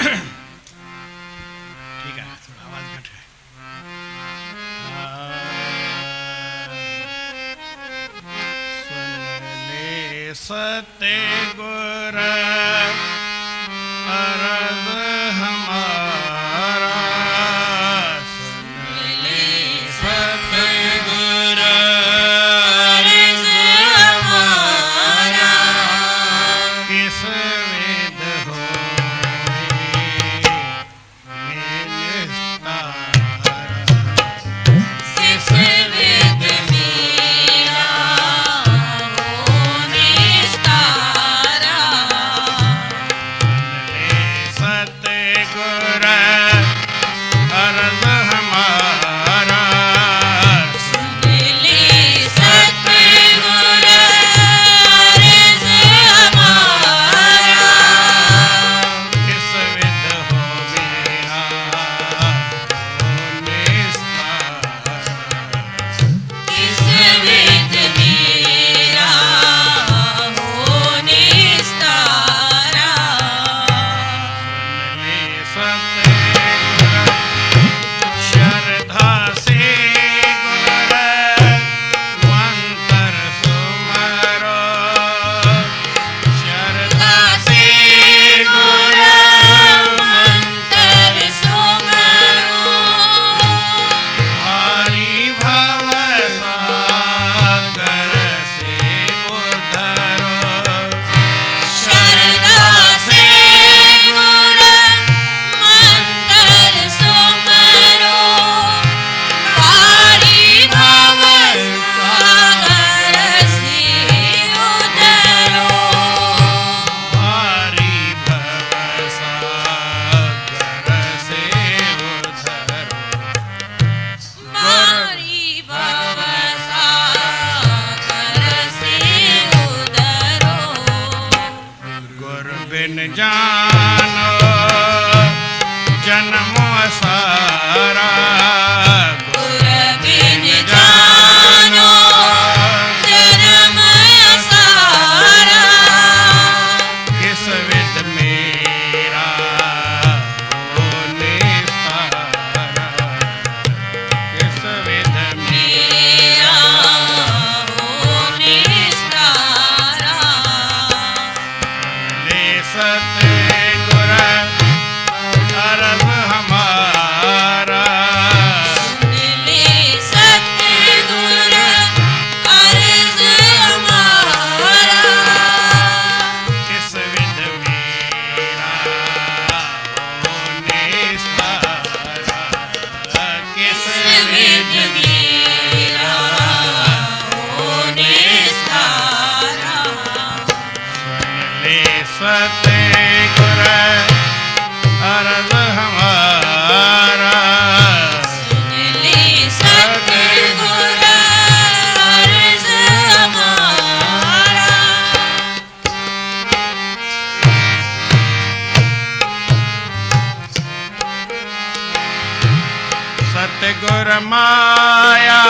ठीक है, थोड़ा आवाज घट है। सुन ले सत्य गुर अरज हमारा, सुन ले सत्य गुर अरज हमारा, किस वेद हो किस वेद मेरा हो निस्तारा, सत्य गुर अर्ज हमारा, सुन ले सत्य गुर अर्ज हमारा, किस विध हो मेरा हो निस्तारा, किस विध मेरा हो निस्तारा, सुन ले सत्य गुर श्रद्धा से गुर मंत्र सुमरो, श्रद्धा से गुर मंत्र सुमरो, हरि भव सागर से उद्धरो, श्रद्धा से गुर मंत्र सुमरो, हरि भव सागर से उद्धरो, हरि भव सागर से उद्धरो, हरि भव सागर से उद्धरो, गुर बिन जानो जन्म सारा, गुर बिन जानो जन्म सारा, किस विध मेरा हो निस्तारा, किस विध मेरा हो निस्तारा, ले सत्य गुर अर्ज हमारा, सुन ले सत्य गुर अर्ज हमारा, किस विध मेरा हो निस्तारा, किस विध मेरा हो निस्तारा, सुन ले सत्य गुर अर्ज हमारा, सुन ले सत्य गुर अर्ज हमारा, सतगुर माया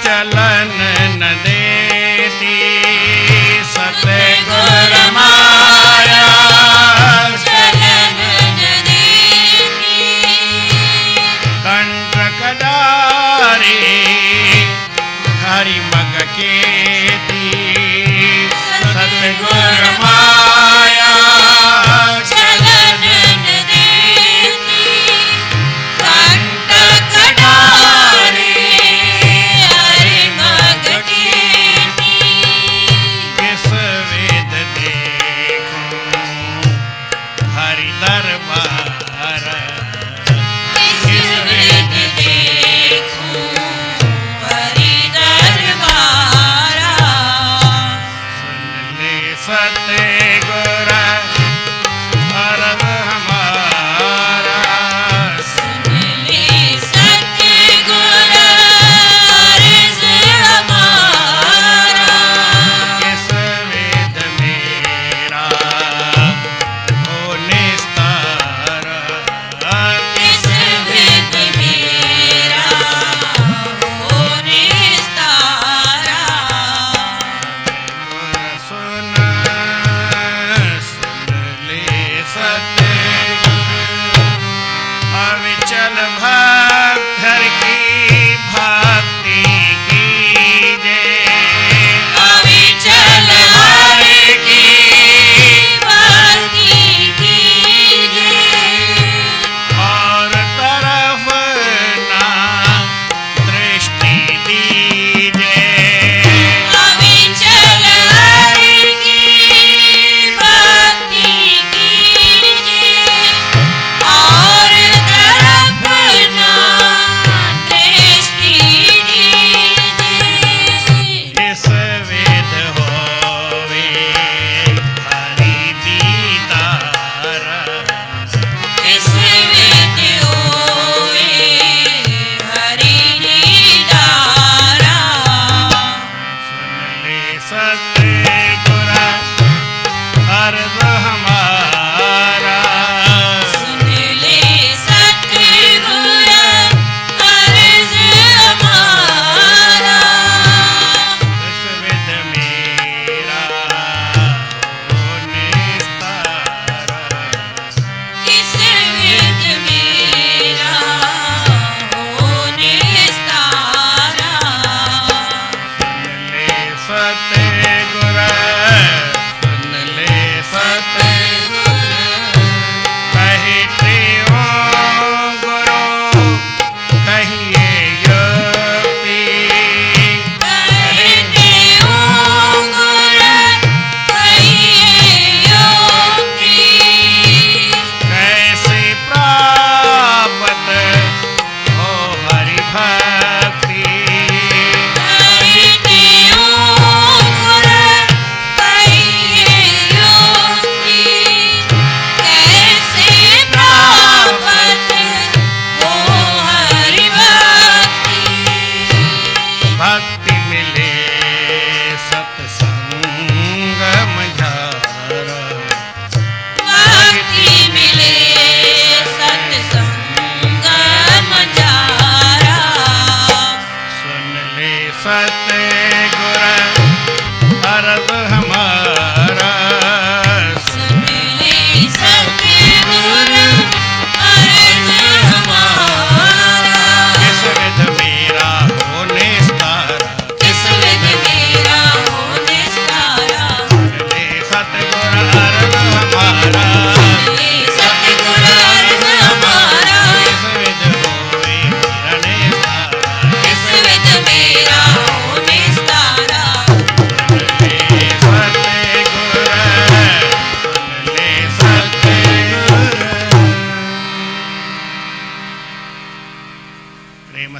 चलन न देती, सतगुर माया चलन न देती, कंटक डारी हरि मग केती, सतगुर माया चलन न देती, कंटक डारी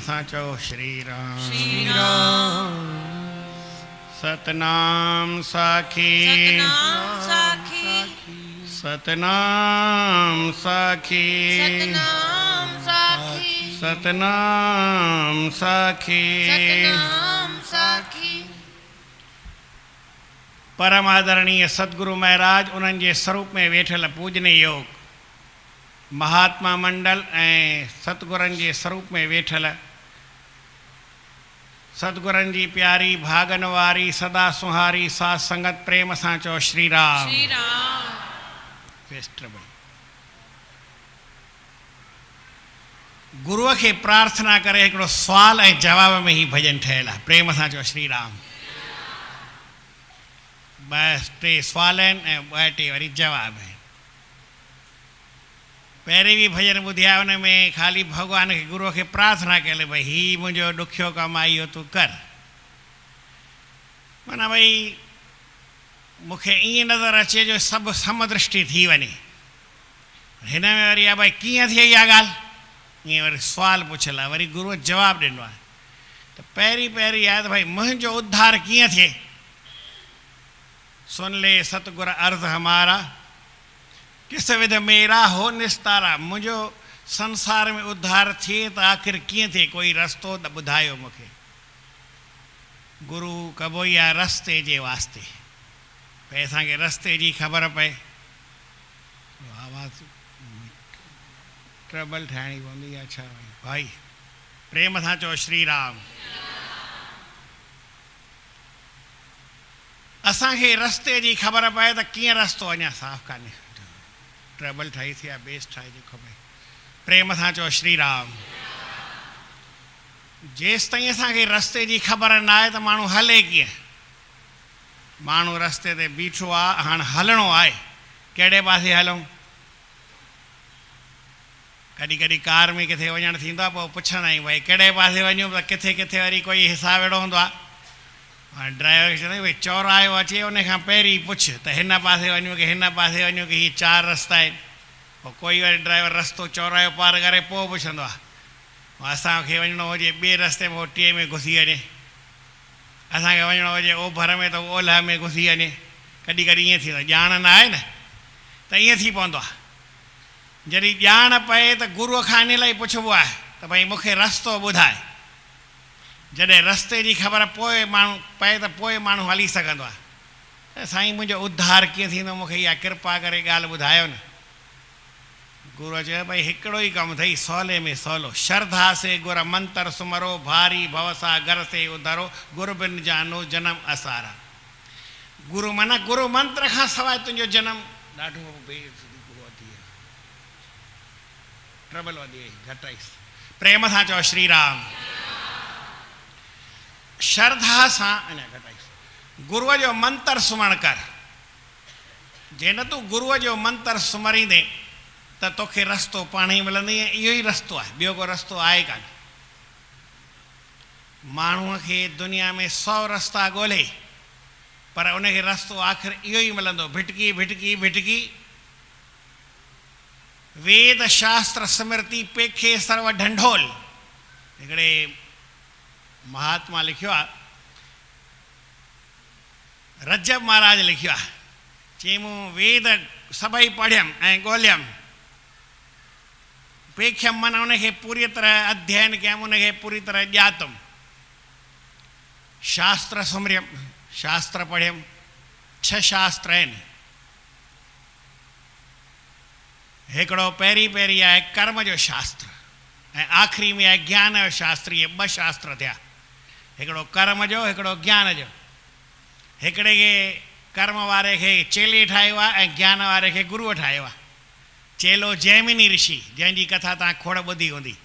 सां चओ श्री राम। श्री राम। सतनाम साखी सतनाम साखी। सतनाम साखी सतनाम साखी। सतनाम साखी। सतनाम साखी। परम आदरणीय सदगुरु महाराज उन्हनि जे स्वरूप में वेठल पूजनीय योग महात्मा मंडल ऐं सतगुरनि जे स्वरूप में वेठल सतगुरनि जी प्यारी भागन वारी सदा सुहारी साथ संगत प्रेम सां चओ श्री राम। श्री राम। फेस्टिवल गुरुअ खे प्रार्थना करे हिकिड़ो सुवाल ऐं जवाब में ही भजन ठहियल आहे। प्रेम सां चओ श्री राम। टे सुवाल आहिनि ऐं टे वरी जवाब आहिनि। पहिरीं बि भजन ॿुधिया हुन में ख़ाली भॻवान खे गुरुअ खे प्रार्थना कयल भई हीउ मुंहिंजो ॾुखियो कमु आहे इहो तूं कर। माना भई मूंखे ईअं नज़र अचे जो सभु समदृष्टि थी वञे। हिन में वरी आहे भई कीअं थिए इहा ॻाल्हि, ईअं वरी सुवालु पुछियलु आहे। वरी गुरुअ जवाबु ॾिनो आहे। त पहिरीं आहे त भई मुंहिंजो उद्धार कीअं थिए। सुन ले सतगुर अर्ज़ हमारा किस विध मेरा हो निस्तारा। मुंहिंजो संसार में उद्धार थिए त आख़िर कीअं थिए, कोई रस्तो त ॿुधायो मूंखे। गुरु कबो ई आहे रस्ते जे वास्ते, भई असांखे रस्ते जी ख़बर पए। आवाज़ ट्रबल ठाहिणी पवंदी। अच्छा भाई प्रेम सां चओ श्री राम। असांखे रस्ते जी ख़बर पए त कीअं रस्तो अञा साफ़ु कान्हे। ट्रबल ठाही थी आहे, बेस ठाही जेको भई। प्रेम सां चओ श्री राम। जेसि ताईं असांखे रस्ते जी ख़बर न आहे त माण्हू हले कीअं। माण्हू रस्ते ते बीठो आहे, हाणे हलणो आहे, कहिड़े पासे हलूं। कॾहिं कॾहिं कार में किथे वञणु थींदो आहे, पोइ पुछंदा आहियूं भई कहिड़े पासे वञूं, त किथे किथे वरी कोई हिसाबु अहिड़ो हूंदो आहे। हाणे ड्राइवर खे चवंदा आहियूं भई चौराहो अचे, उन खां पहिरीं पुछ त हिन पासे वञूं की हिन पासे वञूं की हीअ 4 रस्ता आहिनि। पोइ कोई वरी ड्राइवर रस्तो चौराहो पार करे पोइ पुछंदो आहे। असांखे वञिणो हुजे ॿिए रस्ते में, उहो 3 में घुसी वञे। असांखे वञिणो हुजे ओभर में त ओलह में घुसी वञे। कॾहिं कॾहिं ईअं थींदो आहे, ॼाण न आहे न त ईअं थी पवंदो आहे। जॾहिं ॼाण पए त गुरूअ खां इन लाइ पुछिबो आहे त भई मूंखे रस्तो ॿुधाए। जॾहिं रस्ते जी ख़बर पोइ माण्हू पए त पोइ माण्हू हली सघंदो आहे। त साईं मुंहिंजो उद्धार कीअं थींदो, मूंखे इहा कृपा करे ॻाल्हि ॿुधायो न। गुरू चयो भई हिकिड़ो ई कमु अथई सवले में सवलो। श्रद्धा से गुर मंत्र सुमरो, भारी भवसा घर से उधरो, गुरु बिन जानो जनम असारा। गुरु माना गुरु मंत्र खां सवाइ तुंहिंजो जनम ॾाढो ट्रबल वधी वई, घटाई। प्रेम सां चओ श्री राम। श्रद्धा सां अञा घटाई। गुरूअ जो मंत्र सुमण कर। जे न तूं गुरूअ जो मंत्र सुमरींदे त तोखे रस्तो पाण ई मिलंदई। ऐं इहो ई रस्तो आहे, ॿियो को रस्तो आहे कान। माण्हूअ खे दुनिया में 100 रस्ता ॻोल्हे, पर उनखे रस्तो आख़िर इहो ई मिलंदो, भिटकी भिटकी भिटकी। वेद शास्त्र स्मृति पेखे सर्व ढंढोल। हिकिड़े महात्मा लिखियो आहे, रजब महाराज लिखियो आहे, चई मूं वेद सभई पढ़ियमि ऐं ॻोल्हियमि, पेख्यमि माना उनखे पूरी तरह अध्ययन कयमि, उनखे पूरी तरह ॼातुमि। शास्त्र सुमरियमि, शास्त्र पढ़ियमि। 6 शास्त्र आहिनि। हिकिड़ो पहिरीं आहे कर्म जो शास्त्र, ऐं आख़िरी में आहे ज्ञान जो शास्त्र। इहे 2 शास्त्र थिया, हिकिड़ो कर्म जो, हिकिड़ो ज्ञान जो। हिकिड़े खे कर्म वारे खे चेले ठाहियो आहे ऐं ज्ञान वारे खे गुरूअ ठाहियो आहे। चेलो जैमिनी ऋषि, जंहिंजी कथा तव्हां खोड़ ॿुधी हूंदी,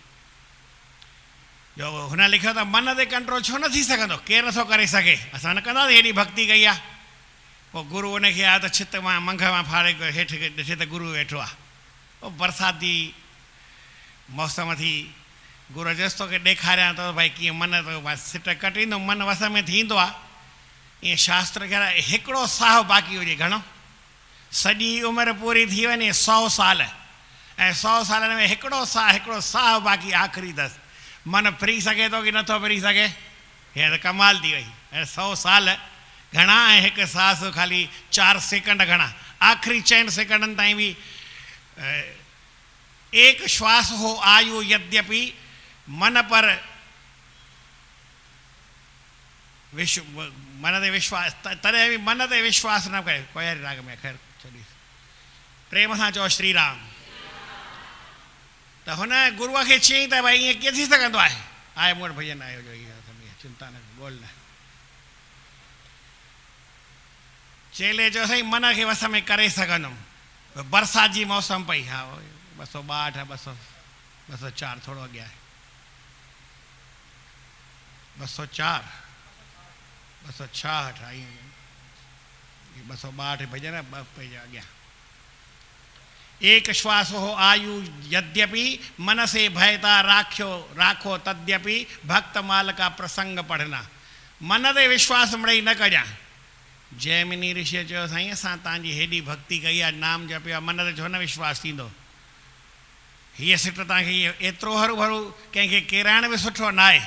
जो हुन लिखियो त मन ते कंट्रोल छो न थी सघंदो, केरु नथो करे सघे, असां न कंदासीं, हेॾी भक्ति कई आहे। पोइ गुरू उनखे आहे त छित मां मंघ मां फाड़े हेठि ॾिठे त गुरू वेठो आहे। पोइ बरसाती मौसम थी, गुरू जस तोखे ॾेखारियां थो भई कीअं मन तो सिट कटींदो, मन वस में थींदो आहे। ईअं शास्त्र खे हिकिड़ो साहु बाक़ी हुजे, घणो सॼी उमिरि पूरी थी वञे 100 साल, ऐं 100 सालनि में हिकिड़ो साहु बाक़ी आख़िरी अथसि। मन फिरी सघे थो कि नथो फिरी सघे? हीअ त कमाल थी वई। 100 साल घणा ऐं हिकु सांस ख़ाली 4 सेकंड घणा, आख़िरी 4 सेकंडनि ताईं बि एक श्वास हो आयु यद्यपि मन पर मन ते विश्वास, तॾहिं बि मन ते विश्वास न करे। कोयारी राग में ख़ैर छॾी, प्रेम सां चओ श्री राम। त हुन गुरूअ खे चयईं त भई ईअं कीअं थी सघंदो आहे? आहे मूं वटि भॼन आयो जो, चिंता न ॻोल्ह न। चेले जो साईं मन खे वस में करे सघंदुमि। बरसाति जी मौसम पई, हा 262 204 थोरो अॻियां आहे, 204 266 आई 262 भॼन 2 पेज अॻियां। एक श्वास हो आयु यद्यपि मन से भयता राखो तद्यपि भक्त माल का प्रसंग पढ़ना। मन ते विश्वास मिड़ई न कजां। जैमिनी ऋषि चयो साईं असां तव्हांजी हेॾी भक्ति कई आहे, नाम जपियो आहे, मन ते छो न विश्वास थींदो? हीअ सिट तव्हांखे एतिरो हरू भरू कंहिंखे केराइण बि सुठो न आहे।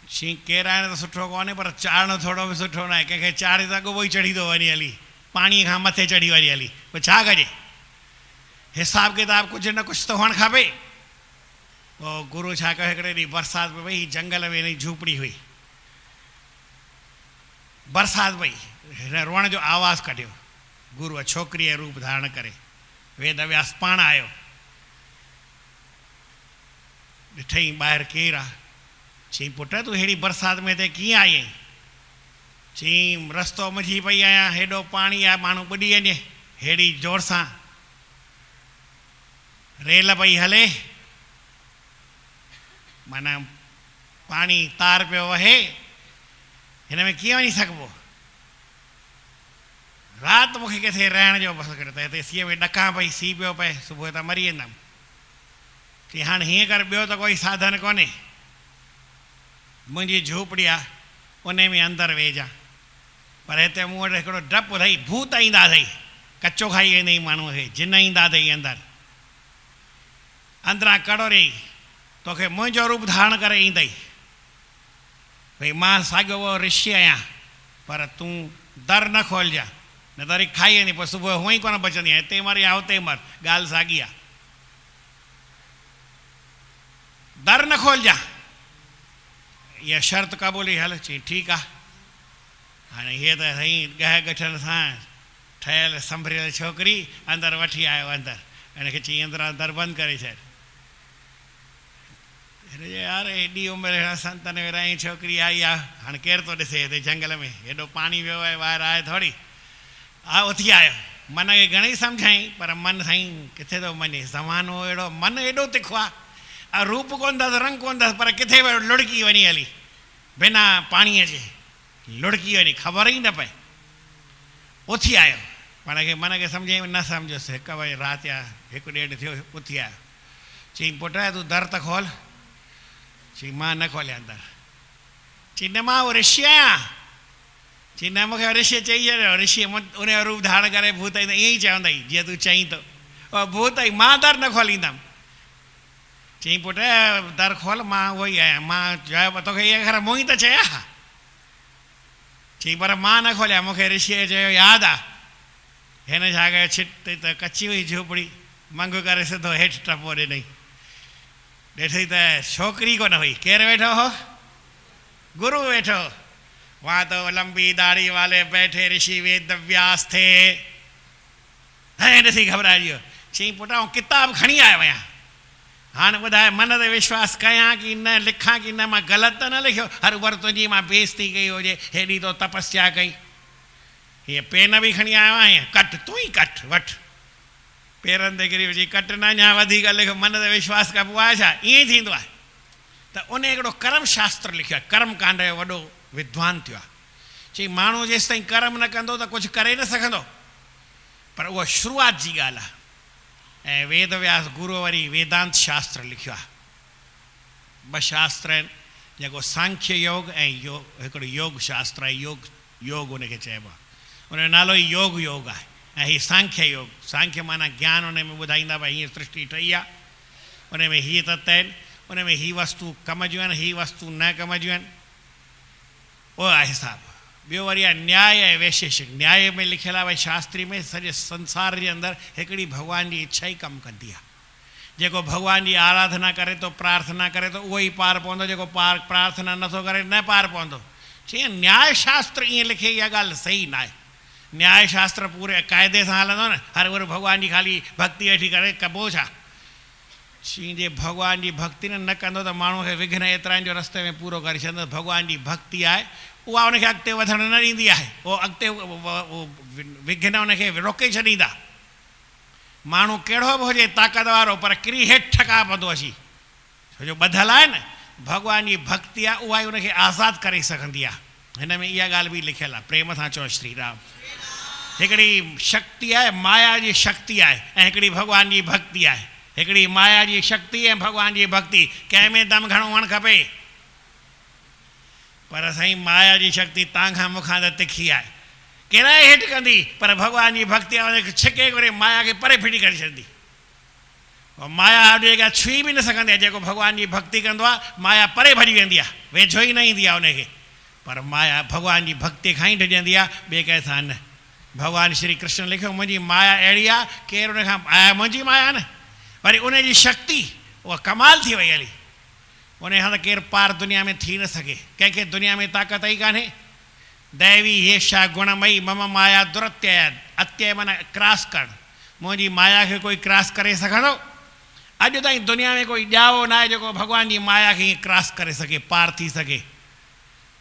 शी केराइण त सुठो कोन्हे, पर चाढ़णु थोरो बि सुठो न आहे। कंहिंखे चाढ़े त अॻो पोइ चढ़ी थो वञे हली, पाणीअ खां मथे चढ़ी वञे हली, पोइ छा कजे? हिसाब किताब कुझु न कुझु त हुअणु खपे। पोइ गुरू छा कयो, हिकिड़े ॾींहुं बरसाति पई वई, जंगल में हिन झूपड़ी हुई, बरसाति पई, हिन रोअण जो आवाज़ु कढियो। गुरूअ छोकिरीअ रूप धारण करे वेद व्यास पाण आयो, ॾिठईं ॿाहिरि केरु आहे? चईं पुट तूं हेड़ी बरसाति में हिते कीअं आई आहीं? चईं रस्तो मुंझी पई आहियां, हेॾो पाणी आहे, माण्हू ॿुॾी वञे, हेड़ी जोर सां रेल पई हले, माना पाणी तार पियो वहे, हिन में कीअं वञी सघिबो? राति मूंखे किथे रहण जो बसि करे, त हिते सीअ में ॾकां पई, सीउ पियो पए, सुबुह त मरी वेंदमि। चई हाणे हीअं कर, ॿियो त कोई साधन कोन्हे, मुंहिंजी झूपड़ी आहे उन में अंदरि वेझा, पर हिते मूं वटि हिकिड़ो डपु अथई, भूत ईंदा अथई, कचो खाई वेंदई माण्हूअ खे, जिन ईंदा अथई अंदरि, अंदरां कड़ोरी तोखे मुंहिंजो रूप धारण करे ईंदई। भई मां साॻियो उहो ऋषि आहियां, पर तूं दर न खोलिजां, न त वरी खाई वेंदी, पोइ सुबुह हूअं ई कोन बचंदी, हिते मर या हुते मर, ॻाल्हि साॻी आहे। दर न खोलिजां, इहा शर्त क़बूली, हल। चई ठीकु आहे। हाणे हीअ त साईं ॻह गठनि सां ठहियल संभरियल छोकिरी अंदरि वठी आयो, अंदरि हिनखे चई अंदरां दर बंदि करे छॾ। हिन चयो यार एॾी उमिरि संतन में रही छोकिरी आई आहे, हाणे केरु थो ॾिसे हिते जंगल में, हेॾो पाणी वियो आहे, ॿाहिरि आहे थोरी, उथी आयो। मन खे घणेई सम्झाईं, पर मन साईं किथे थो मञे, ज़मानो अहिड़ो, मन एॾो तिखो आहे, रूप कोन अथसि, रंग कोन अथसि, पर किथे बि लुड़की वञी हली, बिना पाणीअ जे लुड़की वञी, ख़बर ई न पए। उथी आयो, पाण खे मन खे सम्झाई न सम्झुसि, 1 बजे राति या 1-1:30 थियो, उथी आयो। चई पुट तूं दर त खोल। चई मां न खोलिया दर। चई न मां उहो ऋषि आहियां। चई न मूंखे ऋषि चई छॾियो, ऋषि उनजो रूप धारण करे भूत ईंदो, ईअं ई चवंदई जीअं तूं चईं थो, भूत ई, मां दर न खोलींदमि। चई पुट दर खोल, मां उहो ई आहियां, मां चयो तोखे इहा ख़बर मूं ई त चया। चई पर मां न खोलिया, मूंखे ऋषिअ चयो यादि आहे। हिन छा कयो, छिट त कची हुई झूपड़ी, मंग करे सिधो हेठि टपो ॾिनई। ॾिठई त छोकिरी कोन हुई, केरु वेठो हो? गुरू वेठो। वहाँ तो लंबी दाढ़ी वाले बैठे ऋषि वेद व्यास थे। ऐं ॾिसी घबराइजी वियो। चई पुट आउं किताब खणी आयो आहियां, हाणे ॿुधाए मन ते विश्वास कयां की न, लिखां की न, मां ग़लति त न लिखियो, हर भर तुंहिंजी मां बेइज़ती कई हुजे, हेॾी तो तपस्या कई। हीअ पेन बि खणी आयो आहियां, कट तूं ई कट वठि, पेरनि ते किरी विझी कट न, अञा वधीक लिखो, मन ते विश्वास कबो आहे छा? ईअं ई थींदो आहे। त उन हिकिड़ो कर्म शास्त्र लिखियो आहे, कर्म कांड जो वॾो विद्वान थियो आहे। चई माण्हू जेसि ताईं कर्म न कंदो त कुझु करे न सघंदो, पर उहा शुरूआति जी ॻाल्हि आहे। ऐं वेद व्यास गुरूअ वरी वेदांत शास्त्र लिखियो आहे। 2 शास्त्र आहिनि, जेको सांख्य योग ऐं हिकिड़ो योग शास्त्र आहे, योग उनखे चइबो आहे, उनजो नालो ई योग आहे। ऐं हीअ सांख्य योग, सांख्य माना ज्ञान, उन में ॿुधाईंदा भई हीअं सृष्टि ठही आहे, उन में हीअ तत्व आहिनि, उन में ही वस्तु कम जूं आहिनि, ही वस्तु न कम जूं आहिनि, उहो आहे हिसाबु। ॿियो वरी आहे न्याय ऐं वैशेषिक। न्याय में लिखियलु आहे भई शास्त्री में सॼे संसार जे अंदरि हिकिड़ी भॻवान जी इच्छा ई कमु कंदी आहे। जेको भॻवान जी आराधना करे थो, प्रार्थना करे थो, उहो ई पार पवंदो, जेको प्रार्थना नथो करे न पार पवंदो। चईं न्याय शास्त्र ईअं लिखे, इहा ॻाल्हि सही न आहे। न्याय शास्त्र पूरे क़ाइदे सां हलंदो न, हर वरी भॻवान जी ख़ाली भक्ति वेठी करे कबो छा। चईं जे भॻवान जी भक्ति न कंदो त माण्हू खे विघ्न एतिरा आहिनि जो रस्ते में पूरो करे छॾींदो। भॻवान जी भक्ति आहे उहा उनखे अॻिते वधणु न ॾींदी आहे, उहो अॻिते विघ्न उनखे रोके छॾींदा। माण्हू कहिड़ो बि हुजे ताक़त वारो, पर किरी हेठि ठका पवंदो अची, छो जो ॿधल आहे न। भॻवान जी भक्ति आहे उहा ई उनखे आज़ादु करे सघंदी आहे। हिन में इहा ॻाल्हि बि लिखियलु आहे, प्रेम सां चओ श्री राम। हिकिड़ी शक्ति आहे, माया जी शक्ति आहे, ऐं हिकिड़ी भॻवान जी भक्ति आहे। हिकिड़ी माया जी शक्ति ऐं भॻवान जी भक्ति, कंहिं में दम घणो हुअणु खपे। पर साईं माया जी शक्ति तव्हांखां मूंखां त तिखी आहे, किराए हेठि कंदी, पर भॻवान जी भक्ति आहे छिके करे माया खे परे फिटी करे छॾंदी। माया जेका छुई बि न सघंदी आहे। जेको भॻवान जी भक्ति कंदो आहे माया परे भॼी वेंदी आहे, वेझो ई न ईंदी आहे उनखे। पर माया भॻवान जी भक्ति खां ई डिॼंदी आहे, ॿिए कंहिंसां न। भॻवानु श्री कृष्ण लिखियो मुंहिंजी माया अहिड़ी आहे, केरु उन खां आहे मुंहिंजी माया न। वरी उनजी शक्ति उहा कमाल थी वई हली, उन खां त केरु पार दुनिया में थी न सघे। कंहिंखे दुनिया में ताक़त ई कान्हे। दैवी हेशा गुणमयी मम माया दुरत्यय, अत्यय माना क्रॉस करणु। मुंहिंजी माया खे कोई क्रॉस करे सघंदो? अॼु ताईं दुनिया में कोई ॼावो न आहे जेको भॻवान जी माया खे ईअं क्रॉस करे सघे, पार थी सघे।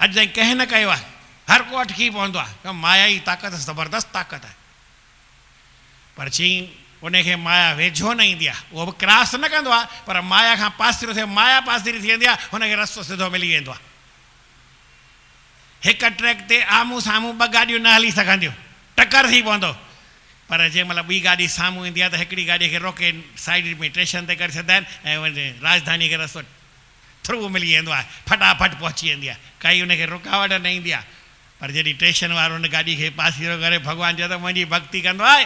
अॼु ताईं कंहिं न कयो आहे, हर को अटकी पवंदो आहे। माया जी ताक़त ज़बरदस्त ताक़त आहे, पर चई उनखे माया वेझो न ईंदी आहे। उहो बि क्रॉस न कंदो आहे, पर माया खां पासीरो थिए, माया पासीरी थी वेंदी आहे, हुनखे रस्तो सिधो मिली वेंदो आहे। हिकु ट्रैक ते आम्हूं साम्हूं ॿ गाॾियूं न हली सघंदियूं, टकर थी पवंदो। पर जंहिं महिल ॿी गाॾी साम्हूं ईंदी आहे त हिकिड़ी गाॾीअ खे रोके साइड में स्टेशन ते करे छॾंदा आहिनि, ऐं वरी राजधानी खे रस्तो थ्रू मिली वेंदो आहे, फटाफट पहुची वेंदी आहे, काई उनखे रुकावट न ईंदी आहे। पर जॾहिं स्टेशन वारो उन गाॾी खे पासीरो करे भॻवानु चए त मुंहिंजी भक्ति कंदो आहे,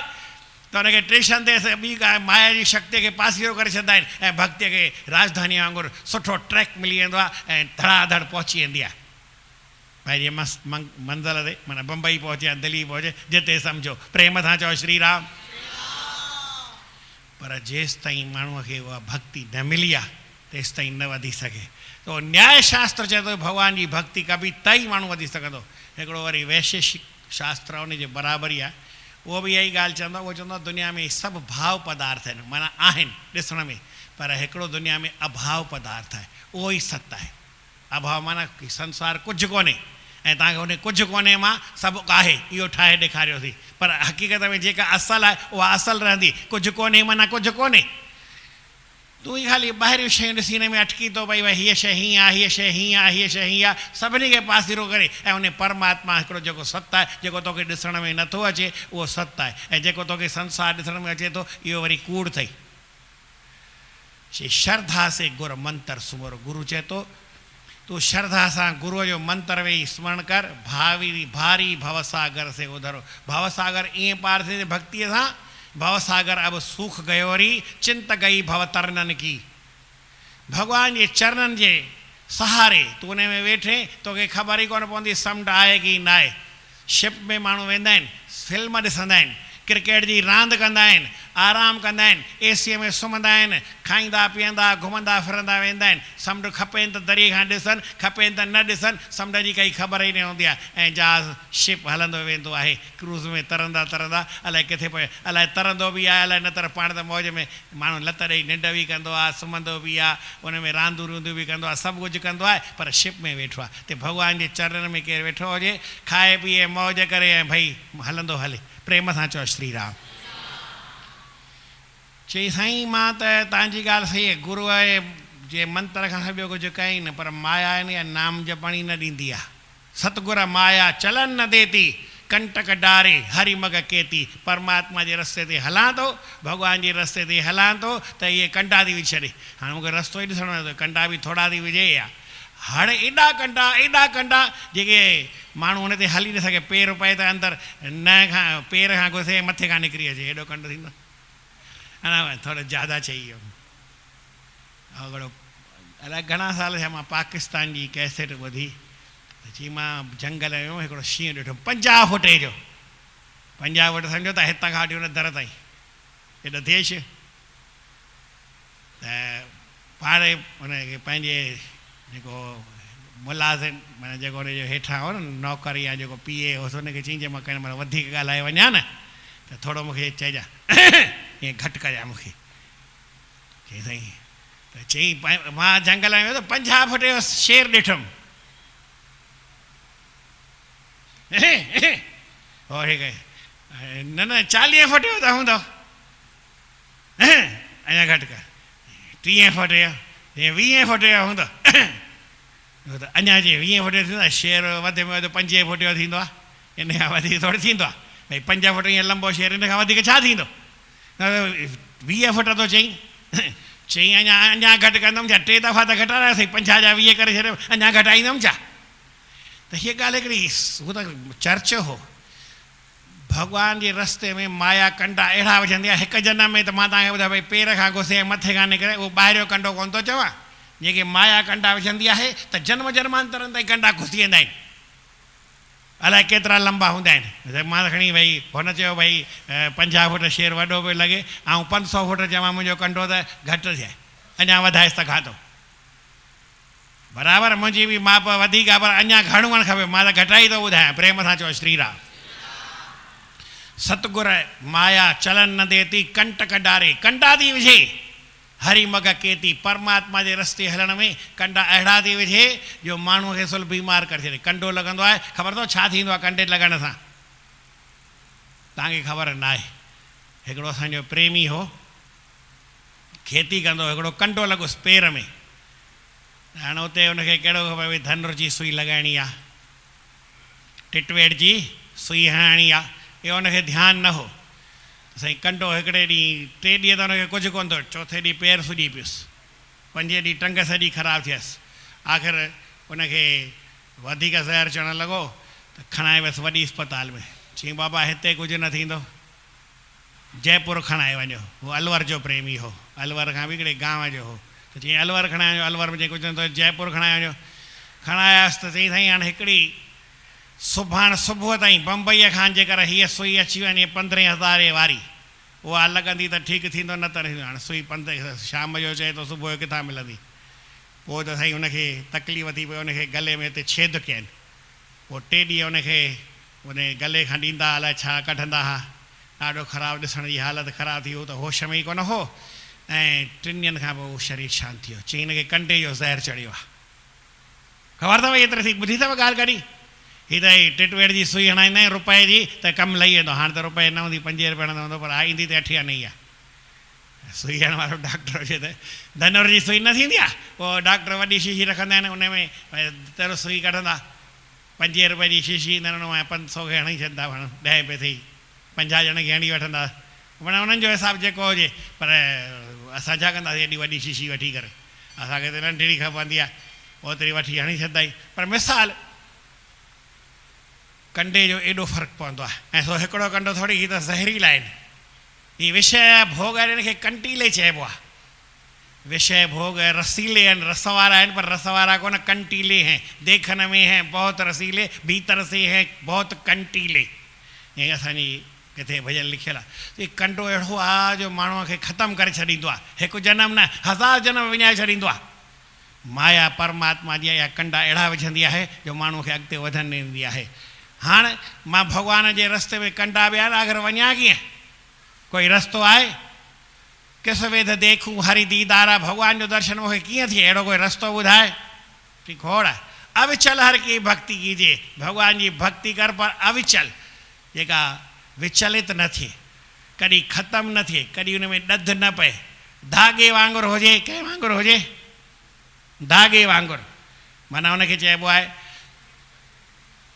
त हुनखे स्टेशन ते ॿी माया जी शक्ति खे पासीरो करे छॾंदा आहिनि, ऐं भक्तीअ खे राजधानी वांगुरु सुठो ट्रैक मिली वेंदो आहे, ऐं धड़ाधड़ पहुची वेंदी आहे पंहिंजे मंज़िल ते। माना बम्बई पहुचे या दिल्ली पहुचे, जिते सम्झो। प्रेम सां चओ श्री राम। पर जेसि ताईं माण्हूअ खे उहा भक्ति न मिली आहे तेसि ताईं न वधी सघे। त न्याय शास्त्र चए थो भॻवान जी भक्ति कबी त ई माण्हू वधी सघंदो। हिकिड़ो वरी वैशेषिक शास्त्र आहे, उनजे बराबरी आहे। उहो बि इहा ई ॻाल्हि चवंदो आहे। उहो चवंदो आहे दुनिया में सभु भाव पदार्थ आहिनि, माना आहिनि ॾिसण में, पर हिकिड़ो दुनिया में अभाव पदार्थ आहे, उहो ई सत्य आहे। अभाव माना संसार कुझु कोन्हे, ऐं तव्हांखे उन कुझु कोन्हे मां सभु आहे इहो ठाहे ॾेखारियोसीं, पर हक़ीक़त में जेका असलु आहे उहा असलु रहंदी। कुझु कोन्हे माना कुझु कोन्हे। तूं ई ख़ाली ॿाहिरियूं शयूं ॾिसी हिन में अटकी थो पई, भई हीअ शइ हीअं आहे, हीअ शइ हीअं आहे, हीअ शइ हीअं आहे, सभिनी खे पासीरो करे, ऐं उन परमात्मा हिकिड़ो जेको सत्य आहे, जेको तोखे ॾिसण में नथो अचे उहो सत्य आहे, ऐं जेको तोखे संसार ॾिसण में अचे थो इहो वरी कूड़ अथई। श्रद्धा से गुर मंत्र सुमर। गुरु चए थो तूं श्रद्धा सां गुरूअ जो मंत्र वेही स्मरण कर, भारी भवसागर से उधरो। भवसागर ईअं पार थिए भक्तीअ सां। भवसागर अब सूख गयो री, चिंत गई भव तरनन की। भॻवान जे चरणनि जे सहारे तूं उन में वेठे, तोखे ख़बर ई कोन पवंदी समुंड आहे की न आहे। शिप में माण्हू वेंदा आहिनि, फिल्म ॾिसंदा आहिनि, क्रिकेट जी रांदि कंदा आहिनि, आराम कंदा आहिनि, एसीअ में सुम्हंदा आहिनि, खाईंदा पीअंदा घुमंदा फिरंदा वेंदा आहिनि। समुंड खपेनि त दरिए खां ॾिसनि, खपेनि त न ॾिसनि, समुंड जी काई ख़बर ई न हूंदी आहे। ऐं जहाज़ शिप हलंदो वेंदो आहे, क्रूज़ में तरंदा तरंदा अलाए किथे पियो, अलाए तरंदो बि आहे, अलाए न तर पाण त मौज में माण्हू लत ॾेई निंड बि कंदो आहे, सुम्हंदो बि आहे, उन में रांदूं रूंदियूं बि कंदो आहे, सभु कुझु कंदो आहे, पर शिप में वेठो आहे। त भॻवान जे चरणनि में केरु वेठो हुजे, खाए पीए मौज करे, ऐं भई हलंदो हले। प्रेम सां चओ श्री राम। चई साईं मां त तव्हांजी ॻाल्हि सही आहे, गुरूअ जे मंत्र खां ॿियो कुझु कई न, पर माया आहे न या नाम जपणी न ॾींदी आहे। सतगुर माया चलन न देती, कंटक डारे हरि मग केती। परमात्मा जे रस्ते ते हलां थो, भॻवान जे रस्ते ते हलां थो, त इहे कंडा थी विझी छॾे। हाणे मूंखे रस्तो ई ॾिसणो आहे, कंडा बि थोरा थी विझे या हाणे एॾा कंडा जेके माण्हू हुन ते हली न सघे, पेर पए त अंदरि न खां पेर खां घुसे मथे खां निकिरी अचे, हेॾो कंडो थींदो। अञा थोरो ज़्यादा चई वियो, अॻिड़ो अलाए घणा साल थिया मां पाकिस्तान जी कैसेट ॿुधी त चई मां जंगल में वियुमि हिकिड़ो शींहुं ॾिठो 50 फुटे जो 50 फुट सम्झो त हितां खां वठी हुन दर ताईं हेॾो देश त पाणे हुनखे पंहिंजे जेको मुलाज़िम माना जेको हुनजो हेठां हो न नौकर या जेको पीए होसि हुनखे चई मां कंहिं महिल वधीक ॻाल्हाए वञा न त थोरो मूंखे चइजां ईअं घटि कजां मूंखे चई साईं त चई मां जंगल में वियो त 50 फुट जो शेर ॾिठुमि न 40 फुट जो त हूंदो अञा घटि कर 30 फुट जो 20 फुट जो हूंदो त अञा जे 20 फुट जो थींदो आहे शेर वधि में वधि 5 फुट जो थींदो आहे इन खां वधीक थोरी थींदो आहे भई 5 फुट ईअं लंबो शेर इन खां वधीक छा थींदो 20 फुट थो चई अञा घटि कंदुमि छा 3 दफ़ा त घटारायोसीं 50 जा 20 करे छॾियो अञा घटाईंदुमि छा त हीअ ॻाल्हि हिकिड़ी हू त चर्च हो भॻवान जे रस्ते में माया कंडा अहिड़ा विझंदी आहे हिकु जनम में त मां तव्हांखे ॿुधायां भई पेर खां घुसे मथे खां निकिरे उहो ॿाहिरियों कंडो कोन थो चवां जेके माया कंडा विझंदी आहे त जन्म जन्मांतरनि ताईं कंडा घुसी वेंदा आहिनि अलाए केतिरा लंबा हूंदा आहिनि मां त खणी भई हुन चयो भई 50 फुट शेर वॾो पियो लॻे ऐं 500 फुट चवां मुंहिंजो कंडो त घटि थिए अञा वधाएसि त खाधो बराबरि मुंहिंजी बि माप वधीक आहे पर अञा घणो हुअणु खपे मां त घटाई थो ॿुधायां प्रेम सां चओ श्री राम सतगुर माया चलन न देती कंटक डारे कंडा थी विझे हरी मग केती परमात्मा जे रस्ते हलण में कंडा अहिड़ा थी विझे जो माण्हूअ खे सुल बीमार करे छॾे कंडो लॻंदो आहे ख़बर अथव छा थींदो आहे कंडे लॻण सां तव्हांखे ख़बर न आहे हिकिड़ो असांजो प्रेमी हो खेती कंदो हिकिड़ो कंडो लॻुसि पेर में हाणे उते हुनखे कहिड़ो खपे भई धनुर जी सुई लॻाइणी आहे टिटवेट जी सुई हणाइणी आहे इहो हुनखे ध्यानु न हो साईं कंडो हिकिड़े ॾींहुं 3 ॾींहं त हुनखे कुझु कोन थो चौथे ॾींहुं पेर सुॼी पियुसि 5 ॾींहं टंग सॼी ख़राबु थियसि आख़िर हुनखे वधीक ज़हर चढ़णु लॻो त खणाए वियसि वॾी अस्पताल में चई बाबा हिते कुझु न थींदो जयपुर खणाए वञो उहो अलवर जो प्रेमी हो अलवर खां बि हिकिड़े गांव जो हो त चई अलवर खणाए वञो अलवर में चई कुझु न थो जयपुर खणाए वञो खणायसि त चई साईं हाणे हिकिड़ी सुभाणे सुबुह ताईं बम्बईअ खां जेकर हीअ सुई अची वञे 15,000 वारी उहा लॻंदी त ठीकु थींदो न त थींदो हाणे सुई शाम जो चए थो सुबुह जो किथां मिलंदी पोइ त साईं हुनखे तकलीफ़ थी पई हुनखे गले में हिते छेद कयनि पोइ 3 ॾींहं हुनखे उन गले खां ॾींदा अलाए छा कढंदा हुआ ॾाढो ख़राबु ॾिसण जी हालति ख़राबु थी हो त होश में ई कोन हो ऐं 3 ॾींहंनि खां पोइ उहो शरीर शांति थी वियो चई हिनखे कंडे जो ज़हर चढ़ियो आहे ख़बर अथव एतिरे थी ॿुधी अथव ॻाल्हि कॾहिं हीअ त टिटवेट जी सुई हणाईंदा आहियूं रुपए जी त कमु लही वेंदो हाणे त रुपए न हूंदी 5 रुपए हणंदो हूंदो पर ईंदी त 8 आने ई आहे सुई हणण वारो डॉक्टर हुजे त धनुर जी सुई न थींदी आहे पोइ डॉक्टर वॾी शीशी रखंदा आहिनि उन में तरो सुई कढंदा 5 रुपए जी शीशी न 500 खे हणी छॾंदा 10 पैसे ई 50 ॼणनि खे हणी वठंदा माना उन्हनि जो हिसाबु जेको हुजे पर असां छा कंदासीं एॾी वॾी शीशी वठी करे असांखे त नंढड़ी खपंदी आहे ओतिरी वठी हणी छॾंदा आहियूं पर मिसाल कंडे जो एॾो फ़र्क़ु पवंदो आहे ऐं सो हिकिड़ो कंडो थोरी ही त ज़हरीला आहिनि हीअ विषय भोग आहिनि हिनखे कंटीले चइबो आहे विषय भोग रसीले आहिनि रस वारा आहिनि पर रस वारा कोन कंटीले हैं देखने में हैं बहुत रसीले भीतर से हैं बहुत कंटीले ईअं असांजी किथे भॼन लिखियलु आहे हीअ कंडो अहिड़ो आहे जो माण्हूअ खे ख़तमु करे छॾींदो आहे हिकु जनम न 1000 जनम विञाए छॾींदो आहे माया परमात्मा जी या कंडा अहिड़ा विझंदी आहे जो माण्हूअ खे अॻिते वधण ॾींदी आहे हाणे मां भॻवान जे रस्ते में कंडा ॿिया अगरि वञा कीअं कोई रस्तो आहे किस वेद देखूं हरि दीदारा भॻवान जो दर्शन मूंखे कीअं थिए अहिड़ो कोई रस्तो ॿुधाए ठीकु खोड़ आहे अविचल हर की भक्ति कीजिए भॻवान जी भक्ति कर पर अविचल जेका विचलित न थिए कॾहिं ख़तमु न थिए कॾहिं उन में ॾध न पए धागे वांगुरु हुजे कंहिं वांगुरु हुजे धागे वांगुरु माना हुनखे चइबो आहे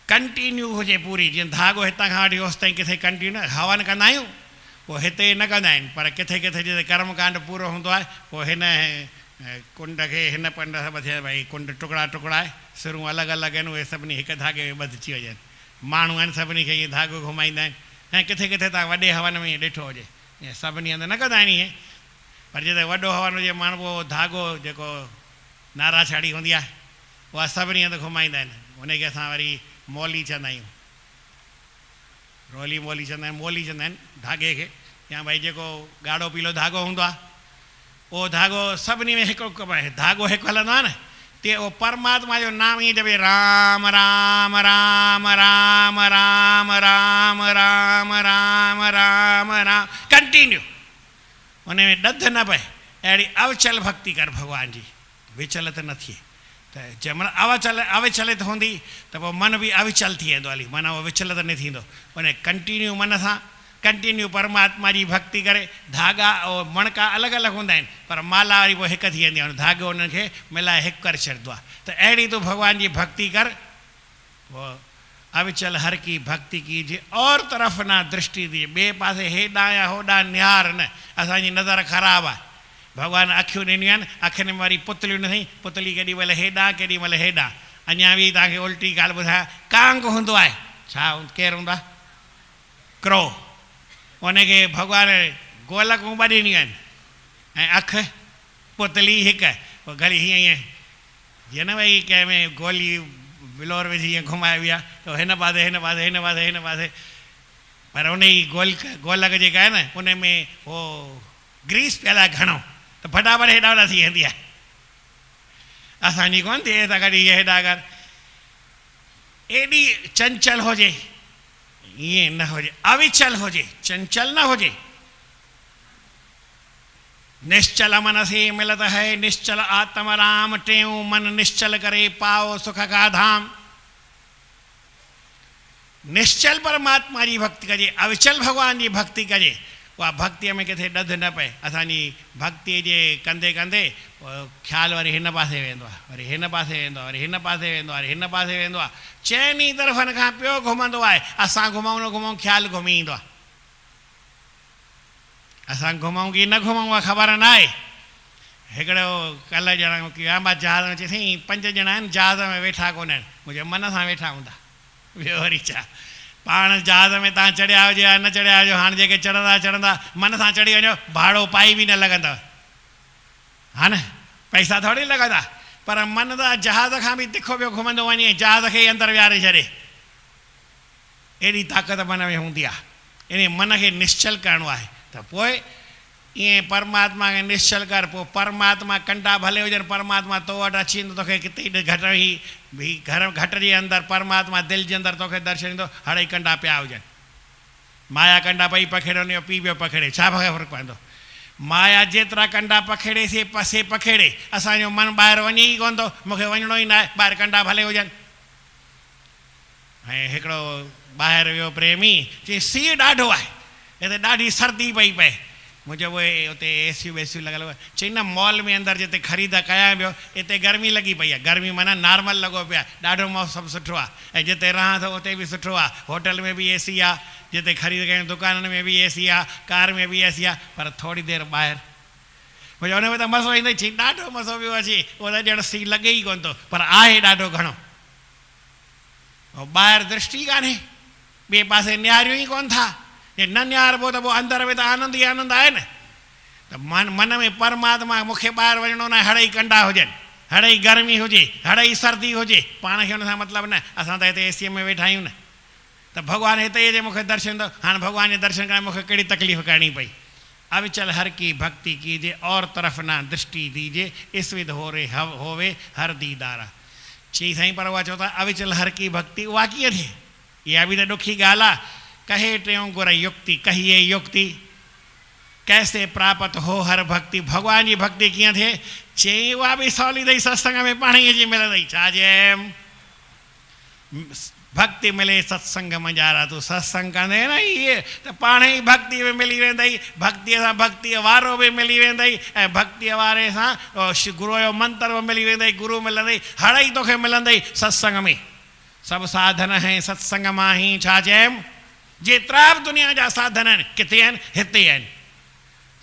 कंटिन्यू हुजे पूरी जीअं धागो हितां खां वठी होसि ताईं किथे कंटिन्यू हवन कंदा आहियूं पोइ हिते न कंदा आहिनि पर किथे किथे जिते कर्मकांड पूरो हूंदो आहे पोइ हिन कुंड खे हिन पंड सां ॿधियल भई कुंड टुकड़ा टुकड़ा आहे सिरूं अलॻि अलॻि आहिनि उहे सभिनी हिकु धागे में ॿधिजी वञनि माण्हू आहिनि सभिनी खे इहे धागो घुमाईंदा आहिनि ऐं किथे किथे तव्हां वॾे हवन में ईअं ॾिठो हुजे ईअं सभिनी हंधि न कंदा आहिनि इहे पर जिते वॾो हवन हुजे माण्हू पोइ धागो जेको नाराछाड़ी हूंदी आहे उहा सभिनी हंधि घुमाईंदा आहिनि, उनखे असां वरी मोली चवंदा आहियूं, रोली मोली चवंदा आहिनि, मोली चवंदा आहिनि धागे खे, या भई जेको ॻाढ़ो पीलो धागो हूंदो आहे उहो धागो सभिनी में हिकिड़ो धागो हिकु हलंदो आहे न, ते उहो परमात्मा जो नाम ईअं चइबे राम राम राम राम राम राम राम राम राम राम कंटिन्यू, उन में ॾधु न पए, अहिड़ी अवचल भक्ति कर भॻवान जी, विचलित न थिए। त जंहिंमहिल अविचलित हूंदी त पोइ मन बि अविचल थी वेंदो, हली माना उहो विचलित न थींदो, उन कंटिन्यू मन सां कंटिन्यू परमात्मा जी भक्ति करे। धागा ऐं मणका अलॻि अलॻि हूंदा आहिनि पर माला वरी पोइ हिकु थी वेंदी आहे, धागो उन्हनि खे मिलाए हिकु करे छॾींदो आहे। त अहिड़ी तूं भॻवान जी भक्ति कर, पोइ अविचल हर की भक्ति कीजिए और तरफ़ ना दृष्टि दीजिए, ॿिए पासे हेॾां या होॾां निहार न, असांजी नज़र ख़राबु आहे। भॻवान अखियूं ॾिनियूं आहिनि, अखियुनि में वरी पुतलियूं न अथई, पुतली केॾी महिल हेॾां केॾी महिल हेॾां। अञा बि तव्हांखे उल्टी ॻाल्हि ॿुधायां, कांग हूंदो आहे, छा केरु हूंदो आहे, क्रो, उनखे भॻवान गोलकूं ॿ ॾिनियूं आहिनि ऐं अखि पुतली हिकु, पोइ घड़ी हीअं हीअं जीअं न भई कंहिंमें गोली बिलोर विझी हीअं घुमाए विया त हिन पासे हिन पासे हिन पासे हिन पासे, पर उन जी गोलक जेका आहे न उन में उहो ग्रीस पियल आहे घणो, त फटाफट हेॾा होॾा थी वेंदी आहे। असांजी कोन थिए त कॾहिं हीअ हेॾा कर, एॾी चंचल हुजे ईअं न हुजे, अविचल हुजे, चंचल न हुजे। निश्चल मन से मिलत है निश्चल आत्म राम, टेऊं मन निश्चल करे पाओ सुख का धाम। निश्चल परमात्मा जी भक्ति कजे, अविचल भगवान जी भक्ति कजे, उहा भक्तीअ में किथे ॾधु न पए। असांजी भक्तीअ जे कंदे कंदे ख़्यालु वरी हिन पासे वेंदो आहे, वरी हिन पासे वेंदो आहे, वरी हिन पासे वेंदो आहे, वरी हिन पासे वेंदो आहे, चइनी तरफ़नि खां पियो घुमंदो आहे। असां घुमूं न घुमूं ख़्यालु घुमी ईंदो आहे, असां घुमूं की न घुमूं उहा ख़बर न आहे। हिकिड़ो कल्ह ॼणा विया मां जहाज़ में, चई साईं 5 ॼणा आहिनि जहाज़ में वेठा कोन आहिनि, मुंहिंजे मन सां वेठा हूंदा, ॿियो वरी छा, पाण जहाज़ में तव्हां चढ़िया हुजे या न चढ़िया हुजो, हाणे जेके चढ़ंदा चढ़ंदा मन सां चढ़ी वञो, भाड़ो पाई बि न लॻंदव, हा न, पैसा थोरी लॻंदा, पर मन त जहाज़ खां बि तिखो पियो घुमंदो वञे, जहाज़ खे ई अंदरि विहारे छॾे, एॾी ताक़त मन में हूंदी आहे। इन मन खे निश्चल करिणो आहे, त पोइ ईअं परमात्मा खे निश्चल कर, पोइ परमात्मा कंडा भले हुजनि, परमात्मा तो वटि अची वेंदो, तोखे किथे घटि ई भई घट जे अंदरि परमात्मा दिलि जे अंदरि तोखे दर्शन ॾींदो। हड़ई कंडा पिया हुजनि, माया कंडा पई पखेड़े उन जो पीउ पियो पखेड़े, छा फ़र्क़ु पवंदो। माया जेतिरा कंडा पखेड़े से पसे पखेड़े, असांजो मन ॿाहिरि वञे ई कोन थो, मूंखे वञिणो ई न आहे, ॿाहिरि कंडा भले हुजनि। ऐं हिकिड़ो ॿाहिरि वियो प्रेमी, चई सीउ ॾाढो आहे, हिते ॾाढी सर्दी पई पए, मुंहिंजो उहे उते एसियूं वेसियूं लॻल हुआ, चई न मॉल में अंदरि जिते ख़रीद कयां पियो हिते गर्मी लॻी पई आहे, गर्मी माना नॉर्मल लॻो पियो आहे, ॾाढो मौसम सुठो आहे, ऐं जिते रहां थो उते बि सुठो आहे, होटल में बि एसी आहे, जिते ख़रीद कयूं दुकाननि में बि एसी आहे, कार में बि एसी आहे, पर थोरी देरि ॿाहिरि मुंहिंजो हुन में त मज़ो ईंदो, चई ॾाढो मज़ो पियो अचे, उहो त ॼण सी लॻे ई कोन थो, पर आहे ॾाढो घणो, ॿाहिरि दृष्टि कान्हे, ॿिए पासे निहारियूं ई कोन था, जे न निहारबो त पोइ अंदरि में त आनंद ई आनंद आहे न। त मन में परमात्मा मूंखे ॿाहिरि वञिणो न आहे, हड़ई कंडा हुजनि, हड़ई गर्मी हुजे, हड़ई सर्दी हुजे, पाण खे हुन सां मतिलबु न, असां त हिते एसीअ में वेठा आहियूं न, त भॻवानु हिते जे मूंखे दर्शन ॾिनो, हाणे भॻवान जे दर्शन करण मूंखे कहिड़ी तकलीफ़ करणी पई। अविचल हर की भक्ति कीजिए और तरफ़ ना दृष्टि दीजिए, इसविद होवे हर दीदारा। चई साईं पर उहा चओ था अविचल हर की भक्ति, उहा कीअं थिए, इहा बि त ॾुखी ॻाल्हि आहे। कहे टियों गुर युक्ति, कहिए युक्ति कैसे प्राप्त हो हर भक्ति, भगवान जी भक्ति कीअं थिए, चई उहा बि सवली अथई, सत्संग में पाण ई अची मिलंदई, छा चएम भक्ति मिले सत्संग मंझारा, तूं सत्संग कंदे न इहे त पाण ई भक्ति में मिली वेंदई, भक्तीअ सां भक्तीअ वारो बि मिली वेंदई, ऐं भक्तीअ वारे सां गुरूअ जो मंत्र बि मिली वेंदई, गुरू मिलंदई, हड़ई तोखे मिलंदई सत्संग में। सभु साधन हैं सत्संग मां ही, छा चएम, जेतिरा बि दुनिया जा साधन आहिनि किथे आहिनि, हिते आहिनि,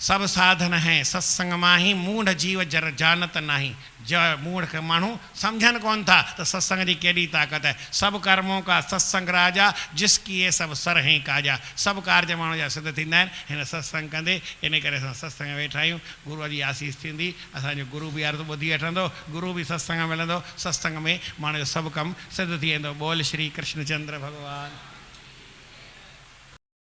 सब साधन हैं सत्संग माही, मूढ़ जीव जर जानत नाही। जो मूढ़ माण्हू सम्झनि कोन था तो सत्संग की केॾी ताक़त है। सब कर्मों का सत्संग राजा, जिसकी ये सब सरहें काजा। सब कार्य माण्हू जा सिद्ध थींदा आहिनि हिन सत्संग कंदे। इन करे असां सत्संग में वेठा आहियूं। गुरूअ जी आसीस थींदी, असांजो गुरू बि अर्ज़ु ॿुधी वठंदो, गुरू बि सत्संग मिलंदो। सत्संग में माण्हू जो सभु कमु सिद्ध थी वेंदो। बोल श्री कृष्ण चंद्र भॻवान।